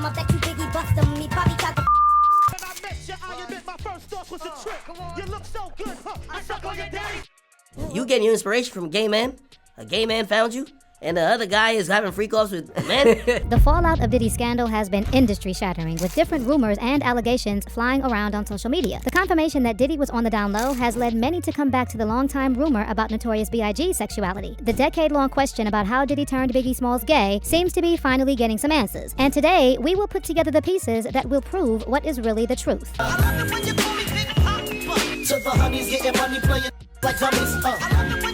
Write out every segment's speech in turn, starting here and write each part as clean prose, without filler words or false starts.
I bet you Biggie bust him. He probably tried to. When I met you, I admit my first thoughts was a trick. You look so good, huh? I suck on your daddy. You getting your inspiration from a gay man? A gay man found you? And the other guy is having freak-offs with men? The fallout of Diddy's scandal has been industry-shattering, with different rumors and allegations flying around on social media. The confirmation that Diddy was on the down low has led many to come back to the long-time rumor about Notorious B.I.G.'s sexuality. The decade-long question about how Diddy turned Biggie Smalls gay seems to be finally getting some answers. And today, we will put together the pieces that will prove what is really the truth. I love it when you call me Big Papa. To the honeys getting money playing like dummies.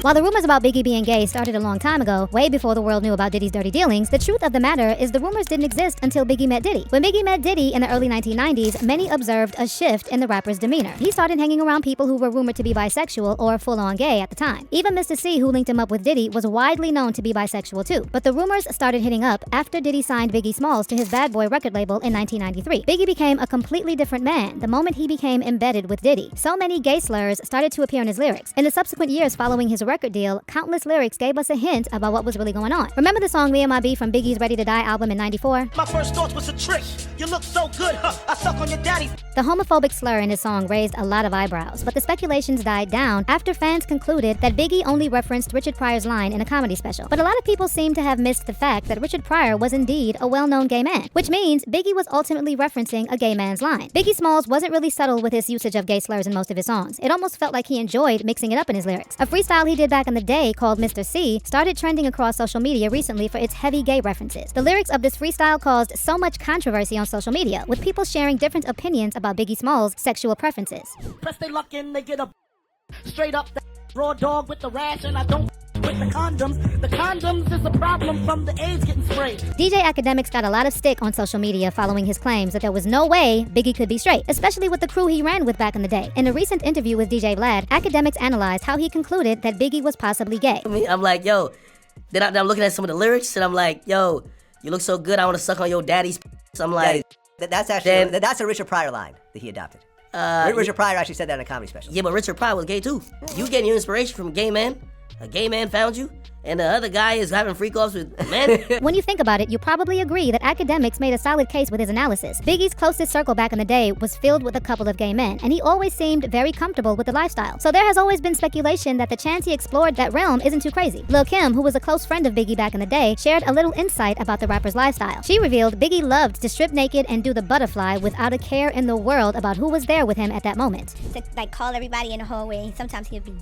While the rumors about Biggie being gay started a long time ago, way before the world knew about Diddy's dirty dealings, the truth of the matter is the rumors didn't exist until Biggie met Diddy. When Biggie met Diddy in the early 1990s, many observed a shift in the rapper's demeanor. He started hanging around people who were rumored to be bisexual or full-on gay at the time. Even Mr. C, who linked him up with Diddy, was widely known to be bisexual too. But the rumors started hitting up after Diddy signed Biggie Smalls to his Bad Boy record label in 1993. Biggie became a completely different man the moment he became embedded with Diddy. So many gay slurs started to appear in his lyrics. In the subsequent years following his record deal, countless lyrics gave us a hint about what was really going on. Remember the song Me and My B from Biggie's Ready to Die album in '94? My first thoughts was a trick. You look so good, huh? I suck on your daddy. The homophobic slur in his song raised a lot of eyebrows, but the speculations died down after fans concluded that Biggie only referenced Richard Pryor's line in a comedy special. But a lot of people seem to have missed the fact that Richard Pryor was indeed a well-known gay man, which means Biggie was ultimately referencing a gay man's line. Biggie Smalls wasn't really subtle with his usage of gay slurs in most of his songs. It almost felt like he enjoyed mixing it up in his lyrics. A freestyle he did back in the day called Mr. C started trending across social media recently for its heavy gay references. The lyrics of this freestyle caused so much controversy on social media, with people sharing different opinions about Biggie Smalls' sexual preferences. Press they luck in, they get a straight up the raw dog with the rash, and I don't with the condoms. The condoms is a problem from the AIDS getting sprayed. DJ Academics got a lot of stick on social media following his claims that there was no way Biggie could be straight, especially with the crew he ran with back in the day. In a recent interview with DJ Vlad, Academics analyzed how he concluded that Biggie was possibly gay. I'm like, yo, then I'm looking at some of the lyrics, and I'm like, yo, you look so good, I want to suck on your daddy's. I'm like, that's actually that's a Richard Pryor line that he adopted. Richard Pryor actually said that in a comedy special. Yeah, but Richard Pryor was gay too. You getting your inspiration from a gay man? A gay man found you? And the other guy is having freak-offs with men? When you think about it, you probably agree that Academics made a solid case with his analysis. Biggie's closest circle back in the day was filled with a couple of gay men, and he always seemed very comfortable with the lifestyle. So there has always been speculation that the chance he explored that realm isn't too crazy. Lil' Kim, who was a close friend of Biggie back in the day, shared a little insight about the rapper's lifestyle. She revealed Biggie loved to strip naked and do the butterfly without a care in the world about who was there with him at that moment. To like call everybody in the hallway. Sometimes he'd be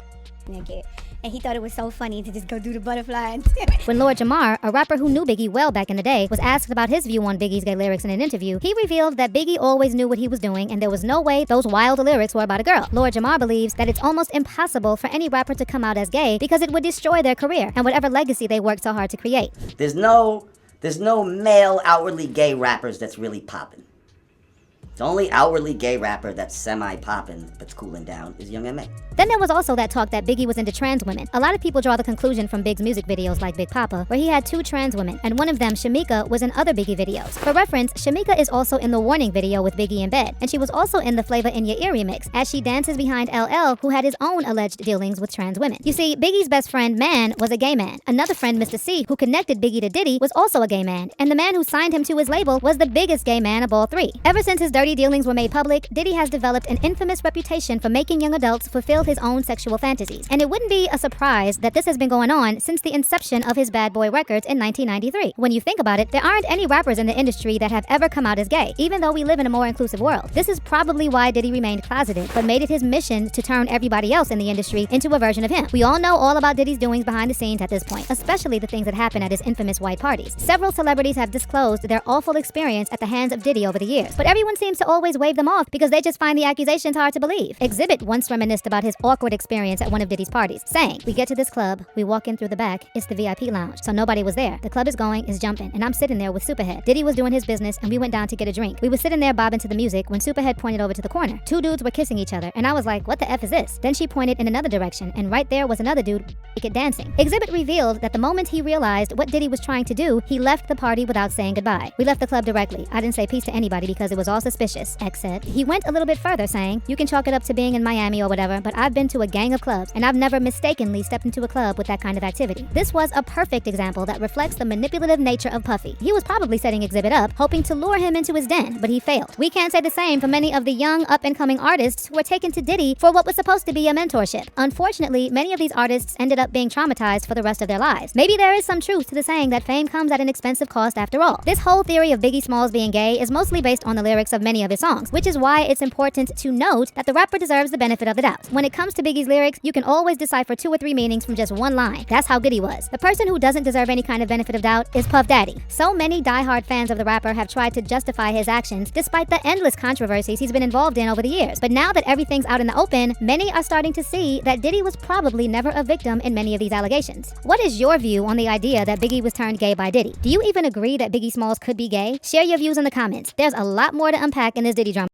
naked. And he thought it was so funny to just go do the butterfly. When Lord Jamar, a rapper who knew Biggie well back in the day, was asked about his view on Biggie's gay lyrics in an interview, he revealed that Biggie always knew what he was doing and there was no way those wild lyrics were about a girl. Lord Jamar believes that it's almost impossible for any rapper to come out as gay because it would destroy their career and whatever legacy they worked so hard to create. There's no male outwardly gay rappers that's really popping. The only outwardly gay rapper that's semi-poppin', that's cooling down, is Young M.A. Then there was also that talk that Biggie was into trans women. A lot of people draw the conclusion from Big's music videos like Big Papa, where he had 2 trans women, and one of them, Shamika, was in other Biggie videos. For reference, Shamika is also in the Warning video with Biggie in bed, and she was also in the Flavor in Your Ear remix, as she dances behind LL, who had his own alleged dealings with trans women. You see, Biggie's best friend, Man, was a gay man. Another friend, Mr. C, who connected Biggie to Diddy, was also a gay man, and the man who signed him to his label was the biggest gay man of all 3. Ever since his dirty dealings were made public, Diddy has developed an infamous reputation for making young adults fulfill his own sexual fantasies. And it wouldn't be a surprise that this has been going on since the inception of his Bad Boy records in 1993. When you think about it, there aren't any rappers in the industry that have ever come out as gay, even though we live in a more inclusive world. This is probably why Diddy remained closeted, but made it his mission to turn everybody else in the industry into a version of him. We all know all about Diddy's doings behind the scenes at this point, especially the things that happen at his infamous white parties. Several celebrities have disclosed their awful experience at the hands of Diddy over the years, but everyone seems to always wave them off because they just find the accusations hard to believe. Exhibit once reminisced about his awkward experience at one of Diddy's parties, saying, "We get to this club, we walk in through the back, it's the VIP lounge, so nobody was there. The club is going, is jumping, and I'm sitting there with Superhead. Diddy was doing his business, and we went down to get a drink. We were sitting there bobbing to the music when Superhead pointed over to the corner. 2 dudes were kissing each other, and I was like, what the F is this? Then she pointed in another direction, and right there was another dude naked dancing. Exhibit revealed that the moment he realized what Diddy was trying to do, he left the party without saying goodbye. "We left the club directly. I didn't say peace to anybody because it was all suspicious," X said. He went a little bit further, saying, "You can chalk it up to being in Miami or whatever, but I've been to a gang of clubs, and I've never mistakenly stepped into a club with that kind of activity." This was a perfect example that reflects the manipulative nature of Puffy. He was probably setting Exhibit up, hoping to lure him into his den, but he failed. We can't say the same for many of the young, up-and-coming artists who were taken to Diddy for what was supposed to be a mentorship. Unfortunately, many of these artists ended up being traumatized for the rest of their lives. Maybe there is some truth to the saying that fame comes at an expensive cost after all. This whole theory of Biggie Smalls being gay is mostly based on the lyrics of many of his songs, which is why it's important to note that the rapper deserves the benefit of the doubt. When it comes to Biggie's lyrics, you can always decipher 2 or 3 meanings from just one line. That's how good he was. The person who doesn't deserve any kind of benefit of doubt is Puff Daddy. So many diehard fans of the rapper have tried to justify his actions despite the endless controversies he's been involved in over the years. But now that everything's out in the open, many are starting to see that Diddy was probably never a victim in many of these allegations. What is your view on the idea that Biggie was turned gay by Diddy? Do you even agree that Biggie Smalls could be gay? Share your views in the comments. There's a lot more to unpack in this Diddy drama.